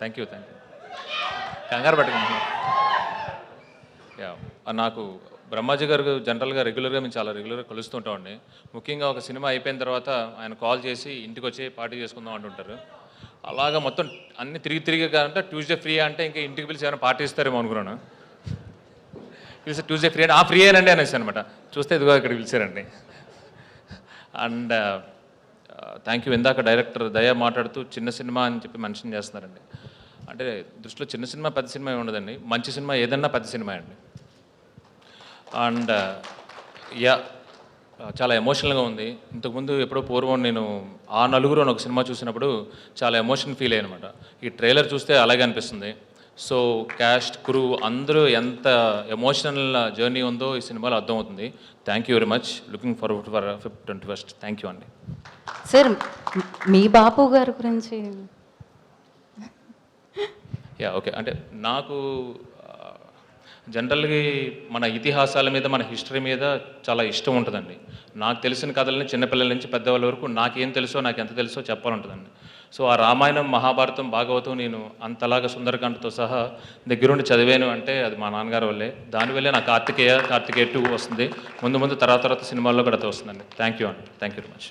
Thank you. కంగారు పట్టుకున్నాను. Yeah నాకు బ్రహ్మాజీ గారు జనరల్గా రెగ్యులర్గా మేము చాలా రెగ్యులర్గా కలుస్తుంటామండి. ముఖ్యంగా ఒక సినిమా అయిపోయిన తర్వాత ఆయన కాల్ చేసి ఇంటికి వచ్చి పార్టీ చేసుకుందాం అంటుంటారు. అలాగా మొత్తం అన్ని తిరిగి అంటే ట్యూస్డే ఫ్రీ అంటే ఇంకా ఇంటికి పిలిచి ఏమైనా పార్టీ ఇస్తారేమో అనుకున్నాను. పిలిచి ట్యూస్డే ఫ్రీ అంటే ఫ్రీ అనండి అనేసి అనమాట. చూస్తే ఇదిగో ఇక్కడ పిలిచారండి. And thank you. ఇందాక డైరెక్టర్ దయా మాట్లాడుతూ చిన్న సినిమా అని చెప్పి మెన్షన్ చేస్తున్నారండి. అంటే దృష్టిలో చిన్న సినిమా పెద్ద సినిమా ఏమి ఉండదండి. మంచి సినిమా ఏదన్నా పెద్ద సినిమా అండి. అండ్ యా చాలా ఎమోషనల్గా ఉంది. ఇంతకుముందు ఎప్పుడో పూర్వం నేను ఆ నలుగురు అని ఒక సినిమా చూసినప్పుడు చాలా ఎమోషన్ ఫీల్ అయ్యానమాట. ఈ ట్రైలర్ చూస్తే అలాగే అనిపిస్తుంది. సో క్యాస్ట్ క్రూ అందరూ ఎంత ఎమోషనల్ జర్నీ ఉందో ఈ సినిమాలో అర్థమవుతుంది. Thank you very much. Looking forward for 21st. Thank you అండి. సార్ మీ బాపు గారి గురించి యా ఓకే. అంటే నాకు జనరల్గా మన ఇతిహాసాల మీద మన హిస్టరీ మీద చాలా ఇష్టం ఉంటుందండి. నాకు తెలిసిన కథలని చిన్నపిల్లల నుంచి పెద్దవాళ్ళ వరకు నాకేం తెలుసో నాకు ఎంత తెలుసో చెప్పాలంటుందండి. సో ఆ రామాయణం మహాభారతం భాగవతం నేను అంతలాగా సుందరకాండతో సహా దగ్గరుండి చదివాను అంటే అది మా నాన్నగారి వల్లే. దానివల్లే నాకు కార్తికేయ 2 వస్తుంది. ముందు తర్వాత సినిమాల్లో కూడా అది వస్తుందండి. థ్యాంక్ యూ అండి. Thank you very much.